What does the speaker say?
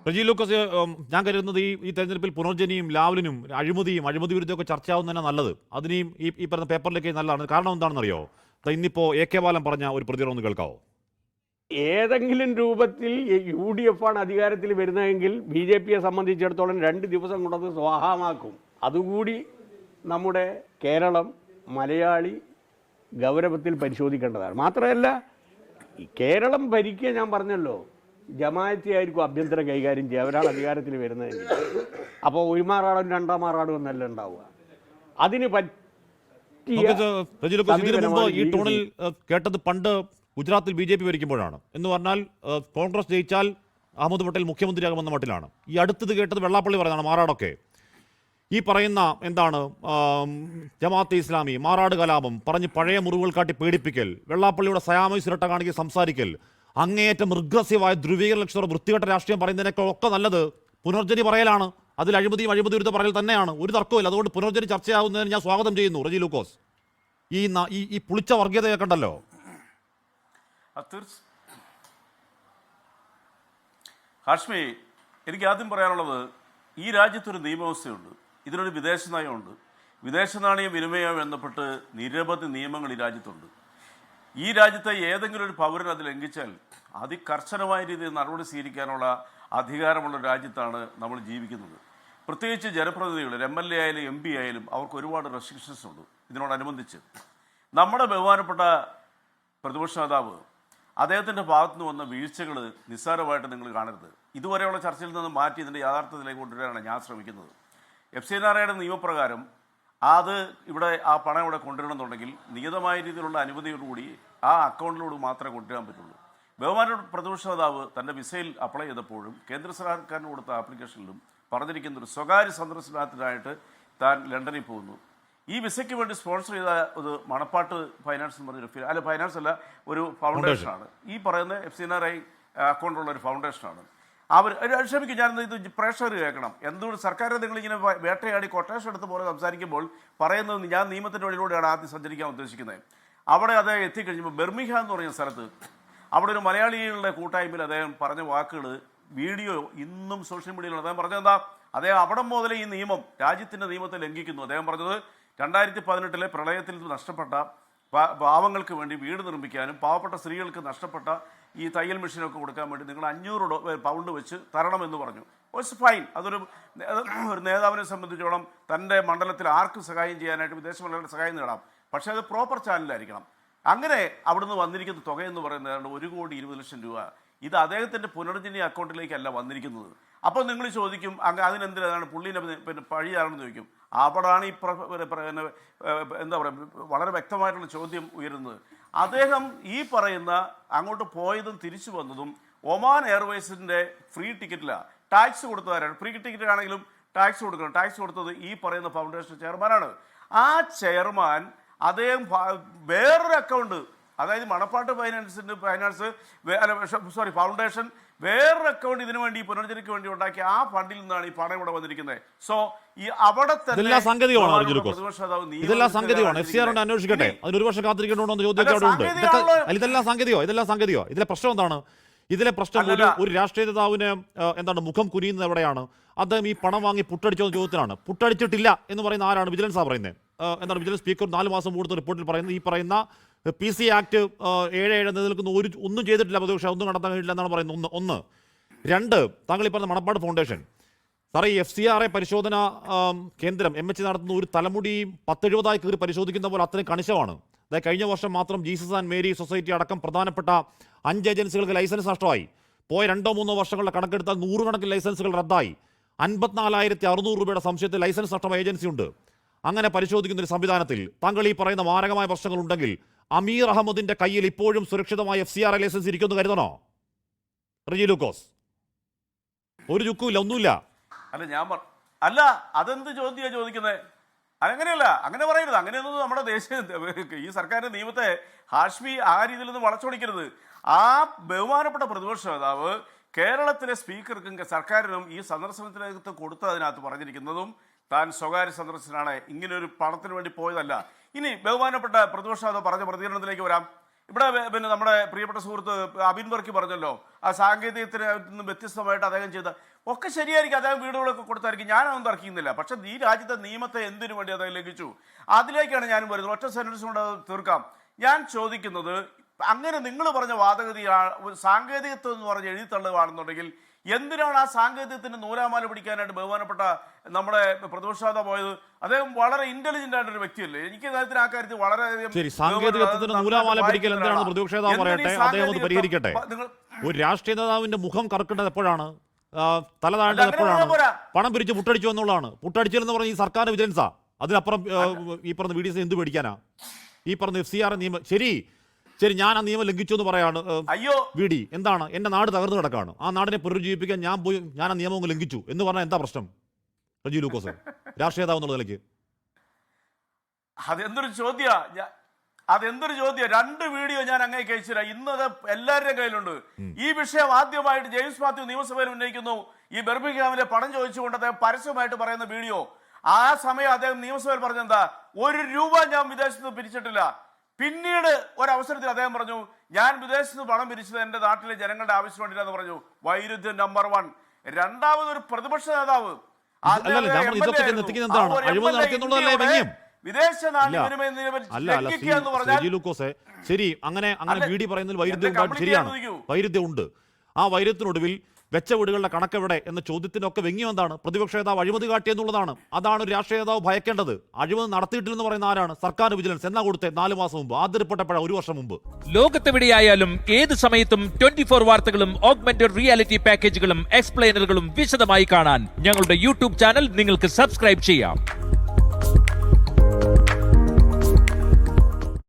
റജി ലൂക്കോസ്, ഞാൻ കരുതുന്നത് ഈ തെരഞ്ഞെടുപ്പിൽ പുനർജനിയും ലാവ്ലിനും അഴിമതി വിരുദ്ധമൊക്കെ ചർച്ചയാവുന്ന തന്നെ നല്ലത്. അതിനെയും ഈ പറഞ്ഞ പേപ്പറിലേക്ക് നല്ലതാണ്. കാരണം എന്താണെന്നറിയോ? ഇന്നിപ്പോ AK ബാലൻ പറഞ്ഞ ഒരു പ്രതികരണം ഒന്ന് കേൾക്കാവോ? ഏതെങ്കിലും രൂപത്തിൽ UDF ആണ് അധികാരത്തിൽ വരുന്നതെങ്കിൽ BJPയെ സംബന്ധിച്ചിടത്തോളം 2 ദിവസം കൊണ്ടത് സ്വാഹമാക്കും. അതുകൂടി നമ്മുടെ കേരളം മലയാളി ഗൗരവത്തിൽ പരിശോധിക്കേണ്ടതാണ്. മാത്രമല്ല, കേരളം ഭരിക്കുക, ഞാൻ പറഞ്ഞല്ലോ, ജമാഅത്തി ആയിരിക്കും ആഭ്യന്തരം കൈകാര്യം ചെയ്യുക. അവരാണ് അധികാരത്തിൽ വരുന്നതെങ്കിൽ. അപ്പോൾ ഒരു മാറാടും 2-ാം മാറാടും എന്നല്ല ഉണ്ടാവുക. അതിന് ഇതിനു മുമ്പ് ഈ ടോണിൽ കേട്ടത് പണ്ട് ഗുജറാത്തിൽ BJP ഭരിക്കുമ്പോഴാണ്. എന്ന് പറഞ്ഞാൽ കോൺഗ്രസ് ജയിച്ചാൽ അഹമ്മദ് പട്ടേൽ മുഖ്യമന്ത്രിയാകുമെന്ന മട്ടിലാണ്. ഈ അടുത്തത് കേട്ടത് വെള്ളാപ്പള്ളി പറയുന്നതാണ്. മാറാടൊക്കെ ഈ പറയുന്ന എന്താണ് ജമാഅത്തെ ഇസ്ലാമി, മാറാട് കലാപം പറഞ്ഞ് പഴയ മുറിവുകൾ കാട്ടി പേടിപ്പിക്കൽ, വെള്ളാപ്പള്ളിയുടെ സയാമി സുരട്ട കാണിക്ക് സംസാരിക്കൽ, അങ്ങേയറ്റം റിഗ്രസീവായ ധ്രുവീകരണ ലക്ഷ്യം വൃത്തികെട്ട രാഷ്ട്രീയം പറയുന്നതിനൊക്കെ ഒക്കെ നല്ലത് പുനർജനി പറയലാണ്. അതിൽ അഴിമതി വിരുദ്ധ പറയൽ തന്നെയാണ്, ഒരു തർക്കമില്ല. അതുകൊണ്ട് പുനർജനി ചർച്ചയാകുന്നതിന് ഞാൻ സ്വാഗതം ചെയ്യുന്നു. റജി ലൂക്കോസ്, ഈ പുളിച്ച വർഗീയതയെ കണ്ടല്ലോ. ഹാഷ്മി, എനിക്ക് ആദ്യം പറയാനുള്ളത്, ഈ രാജ്യത്തൊരു നിയമവ്യവസ്ഥയുണ്ട്, ഇതിനൊരു വിദേശ നയമുണ്ട്. വിദേശ നാണയ വിനിമയം ബന്ധപ്പെട്ട് നിരവധി നിയമങ്ങൾ ഈ രാജ്യത്തുണ്ട്. ഈ രാജ്യത്തെ ഏതെങ്കിലും ഒരു പൗരൻ അത് ലംഘിച്ചാൽ അതികർശനമായ രീതിയിൽ നടപടി സ്വീകരിക്കാനുള്ള അധികാരമുള്ള രാജ്യത്താണ് നമ്മൾ ജീവിക്കുന്നത്. പ്രത്യേകിച്ച് ജനപ്രതിനിധികൾ, MLA ആയാലും MP ആയാലും അവർക്ക് ഒരുപാട് റെസ്ട്രിക്ഷൻസ് ഉണ്ട്. ഇതിനോടനുബന്ധിച്ച് നമ്മുടെ ബഹുമാനപ്പെട്ട പ്രതിപക്ഷ നേതാവ് അദ്ദേഹത്തിൻ്റെ ഭാഗത്തു നിന്ന് വന്ന വീഴ്ചകൾ നിസ്സാരമായിട്ട് നിങ്ങൾ കാണരുത്. ഇതുവരെയുള്ള ചർച്ചയിൽ നിന്ന് മാറ്റി ഇതിൻ്റെ യാഥാർത്ഥ്യത്തിലേക്ക് കൊണ്ടുവരാനാണ് ഞാൻ ശ്രമിക്കുന്നത്. FC നാരായണ നിയമപ്രകാരം അത് ഇവിടെ ആ പണം ഇവിടെ കൊണ്ടുവരണമെന്നുണ്ടെങ്കിൽ നിയതമായ രീതിയിലുള്ള അനുമതിയോടുകൂടി ആ അക്കൗണ്ടിലൂടെ മാത്രമേ കൊണ്ടുവരാൻ പറ്റുള്ളൂ. ബഹുമാനപ്പെട്ട പ്രതിപക്ഷ നേതാവ് തൻ്റെ വിസയിൽ അപ്ലൈ ചെയ്തപ്പോഴും കേന്ദ്ര സർക്കാരിന് കൊടുത്ത ആപ്ലിക്കേഷനിലും പറഞ്ഞിരിക്കുന്ന ഒരു സ്വകാര്യ സന്ദർശനത്തിനായിട്ട് താൻ ലണ്ടനിൽ പോകുന്നു. ഈ വിസയ്ക്ക് വേണ്ടി സ്പോൺസർ ചെയ്ത ഒരു മണപ്പാട്ട് ഫൈനാൻസ് എന്ന് പറഞ്ഞൊരു ഫൈനാൻസ് അല്ല, ഒരു ഫൗണ്ടേഷനാണ്. ഈ പറയുന്ന FC നാരായി അക്കൗണ്ടുള്ള ഒരു ഫൗണ്ടേഷനാണ്. അവർ ക്ഷമിക്കും, ഞാൻ ഇത് പ്രേക്ഷകർ കേൾക്കണം. എന്തുകൊണ്ട് സർക്കാർ നിങ്ങളിങ്ങനെ വേട്ടയാടി കൊട്ടേഷൻ എടുത്ത പോലെ സംസാരിക്കുമ്പോൾ പറയുന്നത് ഞാൻ നിയമത്തിൻ്റെ വഴിയിലൂടെയാണ് ആദ്യം സഞ്ചരിക്കാൻ ഉദ്ദേശിക്കുന്നത്. അവിടെ അദ്ദേഹം എത്തിക്കഴിഞ്ഞപ്പോൾ ബെർമിഹാം എന്ന് പറയുന്ന സ്ഥലത്ത് അവിടെ ഒരു മലയാളികളുടെ കൂട്ടായ്മയിൽ അദ്ദേഹം പറഞ്ഞ വാക്കുകൾ വീഡിയോ ഇന്നും സോഷ്യൽ മീഡിയയിൽ അദ്ദേഹം പറഞ്ഞതെന്താ, അദ്ദേഹം അവിടെ മുതൽ ഈ നിയമം, രാജ്യത്തിൻ്റെ നിയമത്തെ ലംഘിക്കുന്നു. അദ്ദേഹം പറഞ്ഞത് 2018 പ്രളയത്തിൽ നഷ്ടപ്പെട്ട പാവങ്ങൾക്ക് വേണ്ടി വീട് നിർമ്മിക്കാനും പാവപ്പെട്ട സ്ത്രീകൾക്ക് നഷ്ടപ്പെട്ട ഈ തയ്യൽ മെഷീനൊക്കെ കൊടുക്കാൻ വേണ്ടി നിങ്ങൾ 500 പൗണ്ട് വെച്ച് തരണമെന്ന് പറഞ്ഞു. It's fine. അതൊരു നേതാവിനെ സംബന്ധിച്ചോളം തൻ്റെ മണ്ഡലത്തിൽ ആർക്കും സഹായം ചെയ്യാനായിട്ട് വിദേശ മലയാളികളുടെ സഹായം നേടാം. പക്ഷേ അത് പ്രോപ്പർ ചാനലായിരിക്കണം. അങ്ങനെ അവിടുന്ന് വന്നിരിക്കുന്ന തുകയെന്ന് പറയുന്നത് 1,20,00,000 രൂപ. ഇത് അദ്ദേഹത്തിൻ്റെ പുനർജനി അക്കൗണ്ടിലേക്കല്ല വന്നിരിക്കുന്നത്. അപ്പോൾ നിങ്ങൾ ചോദിക്കും, അതിനെന്തിനാണ് പുള്ളിനെ പിന്നെ പഴിയാണെന്ന് ചോദിക്കും. അവിടാണ് ഈ എന്താ പറയുക, വളരെ വ്യക്തമായിട്ടുള്ള ചോദ്യം ഉയരുന്നത്. അദ്ദേഹം ഈ പറയുന്ന അങ്ങോട്ട് പോയതും തിരിച്ചു വന്നതും ഒമാൻ എയർവേസിൻ്റെ ഫ്രീ ടിക്കറ്റിലാണ്. ടാക്സ് കൊടുത്തവരാണ്. ഫ്രീ ടിക്കറ്റ് ആണെങ്കിലും ടാക്സ് കൊടുക്കണം. ടാക്സ് കൊടുത്തത് ഈ പറയുന്ന ഫൗണ്ടേഷൻ ചെയർമാനാണ്. ആ ചെയർമാൻ അദ്ദേഹം വേറൊരു അക്കൗണ്ട്, അതായത് മണപ്പാട്ട് ഫൗണ്ടേഷൻ വേറൊരു അക്കൗണ്ട് ഇതിനു വേണ്ടി പുനർജനിക്ക് വേണ്ടി ഉണ്ടാക്കി ആ ഫണ്ടിൽ നിന്നാണ് ഈ പണം ഇവിടെ വന്നിരിക്കുന്നത്. സോ ഈ അവിടെ ഇതെല്ലാം സംഗതിയാണ്. FCR അന്വേഷിക്കട്ടെ, അതിന് 1 വർഷം കാത്തിരിക്കണ്ടോ ചോദ്യം. ഇതെല്ലാം സംഗതിയോ? ഇതിലെ പ്രശ്നം എന്താണ്? ഇതിലെ പ്രശ്നം ഒരു രാഷ്ട്രീയ നേതാവിന് എന്താണ് മുഖം കുനിയുന്നത് എവിടെയാണ്? അദ്ദേഹം ഈ പണം വാങ്ങി പുട്ടടിച്ചോ ചോദ്യത്തിലാണ്. പുട്ടടിച്ചിട്ടില്ല എന്ന് പറയുന്ന ആരാണ്? വിജിലൻസാണ് പറയുന്നത്. എന്താണ് വിജിലൻസ് സ്പീക്കർ 4 മാസം കൊടുത്ത റിപ്പോർട്ടിൽ പറയുന്നത്? ഈ പറയുന്ന PC ആക്ട് 7 നിലനിൽക്കുന്ന ഒന്നും ചെയ്തിട്ടില്ല, പ്രതിപക്ഷം ഒന്നും കണ്ടെത്താൻ കഴിയില്ല എന്നാണ് പറയുന്നത്. ഒന്ന്. 2, താങ്കൾ ഈ പറഞ്ഞ മണപ്പാട് ഫൗണ്ടേഷൻ സാറേ, ഈ FCRA പരിശോധന കേന്ദ്രം MH നടത്തുന്ന ഒരു തലമുടി 10-70 കയറി പരിശോധിക്കുന്ന പോലെ അത്രയും കണിശമാണ്. അതായത് കഴിഞ്ഞ വർഷം മാത്രം ജീസസ് ആൻഡ് മേരി സൊസൈറ്റി അടക്കം പ്രധാനപ്പെട്ട 5 ഏജൻസികൾക്ക് ലൈസൻസ് നഷ്ടമായി. പോയ 2-3 വർഷങ്ങളുടെ കണക്കെടുത്താൽ 100 കണക്കിന് ലൈസൻസുകൾ റദ്ദായി. 54,600 രൂപയുടെ സംശയത്തിൽ ലൈസൻസ് നഷ്ടമായ ഏജൻസി ഉണ്ട്. അങ്ങനെ പരിശോധിക്കുന്ന ഒരു സംവിധാനത്തിൽ താങ്കൾ ഈ പറയുന്ന മാരകമായ പ്രശ്നങ്ങളുണ്ടെങ്കിൽ അമീർ അഹമ്മദിന്റെ കയ്യിൽ ഇപ്പോഴും സുരക്ഷിതമായ FCRA ലൈസൻസ് ഇരിക്കുമെന്ന് കരുതണോ? റജി ലൂക്കോസ്, ഒരു ചുക്കുമില്ല, ഒന്നുമില്ല. അല്ല അതെന്ത് ചോദ്യമാണ് ചോദിക്കുന്നത്? അങ്ങനെയല്ല, അങ്ങനെ പറയരുത്. അങ്ങനെയൊന്നും നമ്മുടെ ഈ സർക്കാരിന്റെ നിയമത്തെ ഹാഷ്മി ആ രീതിയിലൊന്നും വളച്ചൊടിക്കരുത്. ആ ബഹുമാനപ്പെട്ട പ്രതിപക്ഷ നേതാവ് കേരളത്തിലെ സ്പീക്കർക്കും സർക്കാരിനും ഈ സന്ദർശനത്തിനകത്ത് കൊടുത്തതിനകത്ത് പറഞ്ഞിരിക്കുന്നതും താൻ സ്വകാര്യ സന്ദർശനാണ്, ഇങ്ങനെ ഒരു പണത്തിന് വേണ്ടി പോയതല്ല. ഇനി ബഹുമാനപ്പെട്ട പ്രതിപക്ഷ നേതാവ് പറഞ്ഞ പ്രതികരണത്തിലേക്ക് വരാം. ഇവിടെ പിന്നെ നമ്മുടെ പ്രിയപ്പെട്ട സുഹൃത്ത് അബിൻ വർക്കി പറഞ്ഞല്ലോ, ആ സാങ്കേതികത്തിന് നിന്ന് വ്യത്യസ്തമായിട്ട് അദ്ദേഹം ചെയ്ത ഒക്കെ ശരിയായിരിക്കും, അദ്ദേഹം വീടുകളൊക്കെ കൊടുത്തായിരിക്കും, ഞാനതൊന്നും തർക്കിക്കുന്നില്ല. പക്ഷെ ഈ രാജ്യത്തെ നിയമത്തെ എന്തിനു വേണ്ടി അദ്ദേഹം ലംഘിച്ചു, അതിലേക്കാണ് ഞാനും വരുന്നത്. ഒറ്റ സെന്റൻസ് കൊണ്ട് അത് തീർക്കാം. ഞാൻ ചോദിക്കുന്നത്, അങ്ങനെ നിങ്ങൾ പറഞ്ഞ വാദഗതിയാണ് സാങ്കേതികത്വം എന്ന് പറഞ്ഞ് എഴുതിത്തള്ളുകയാണെന്നുണ്ടെങ്കിൽ എന്തിനാണ് ആ സാങ്കേതികത്തിന് നൂലാമാല പിടിക്കാനായിട്ട് ബഹുമാനപ്പെട്ട നമ്മുടെ പ്രതിപക്ഷ നേതാവ് പോയത്? അദ്ദേഹം വളരെ ഇന്റലിജന്റ് ആയിട്ടൊരു വ്യക്തിയല്ലേ. എനിക്ക് അദ്ദേഹത്തിന് ആ കാര്യത്തിൽ വളരെയധികം ശരി, സാങ്കേതികത്വത്തിന് നൂലാമാല പിടിക്കൽ എന്താണെന്ന് പ്രതിപക്ഷ നേതാവ് പറയട്ടെ, അദ്ദേഹം അത് പരിഹരിക്കട്ടെ. ഒരു രാഷ്ട്രീയ നേതാവിന്റെ മുഖം കറക്കേണ്ടത് എപ്പോഴാണ്, തല താഴേണ്ടത് എപ്പോഴാണ്? പണം പിരിച്ച് പുട്ടടിച്ചു എന്നുള്ളതാണ്. പുട്ടടിച്ചില്ലെന്ന് പറഞ്ഞ ഈ സർക്കാർ വിജിലൻസാ. അതിനപ്പുറം ഈ പറഞ്ഞ VDS എന്ത് പേടിക്കാനാ? ഈ പറഞ്ഞ FCR നിയമം ശരി ശരി, ഞാൻ ആ നിയമം ലംഘിച്ചു എന്ന് പറയാണ്. അയ്യോ VD എന്താണ്, എന്റെ നാട് തകർന്നു കിടക്കാണ്, ആ നാടിനെ പുനരുജ്ജീവിപ്പിക്കാൻ ഞാൻ ആ നിയമം ലംഘിച്ചു എന്ന് പറഞ്ഞാൽ എന്താ പ്രശ്നം? റജി ലൂക്കോസ് രാഷ്ട്രീയ നേതാവ് എന്നുള്ള നിലയ്ക്ക് അതെന്തൊരു ചോദ്യം. 2 വീഡിയോ ഞാൻ അങ്ങനെ കഴിച്ചില്ല. ഇന്നത് എല്ലാവരുടെയും കയ്യിലുണ്ട്. ഈ വിഷയം ആദ്യമായിട്ട് ജെയിംസ് മാത്യു നിയമസഭയിൽ ഉന്നയിക്കുന്നു. ഈ ബർമിംഗ്ഹാമിലെ പണം ചോദിച്ചുകൊണ്ട് അദ്ദേഹം പരസ്യമായിട്ട് പറയുന്ന വീഡിയോ. ആ സമയം അദ്ദേഹം നിയമസഭയിൽ പറഞ്ഞെന്താ, 1 രൂപ ഞാൻ വിദേശത്ത് നിന്ന് പിരിച്ചിട്ടില്ല. പിന്നീട് ഒരവസരത്തിൽ അദ്ദേഹം പറഞ്ഞു, ഞാൻ വിദേശത്ത് നിന്ന് പണം പിരിച്ചത് എന്റെ നാട്ടിലെ ജനങ്ങളുടെ ആവശ്യം വേണ്ടില്ല എന്ന് പറഞ്ഞു. വൈരുദ്ധ്യം നമ്പർ 1. രണ്ടാമതൊരു പ്രതിപക്ഷ നേതാവ് ശരി, അങ്ങനെ VD പറയുന്നതിൽ വൈരുദ്ധ്യം ശരിയാണ്, വൈരുദ്ധ്യമുണ്ട്. ആ വൈരുദ്ധ്യത്തിനൊടുവിൽ വെച്ച വീടുകളുടെ കണക്കെവിടെ എന്ന ചോദ്യത്തിനൊക്കെ വ്യംഗ്യം എന്താണ്? പ്രതിപക്ഷ നേതാവ് അഴിമതി കാട്ടിയെന്നുള്ളതാണ്. അതാണ് ഒരു രാഷ്ട്രീയ നേതാവ് ഭയക്കേണ്ടത്. അഴിമതി നടത്തിയിട്ടില്ലെന്ന് പറയുന്ന ആരാണ്? സർക്കാർ വിജിലൻസ്. എന്നാ കൊടുത്തേ? 4 മാസം മുമ്പ്. ആദ്യ റിപ്പോർട്ട് 1 വർഷം മുമ്പ്. ലോകത്തെവിടെയായാലും ഏത് സമയത്തും 24 വാർത്തകളും ഓഗ്മെന്റഡ് റിയാലിറ്റി പാക്കേജുകളും എക്സ്പ്ലെയിനറുകളും വിശദമായി കാണാൻ ഞങ്ങളുടെ YouTube ചാനൽ നിങ്ങൾക്ക് സബ്സ്ക്രൈബ് ചെയ്യാം.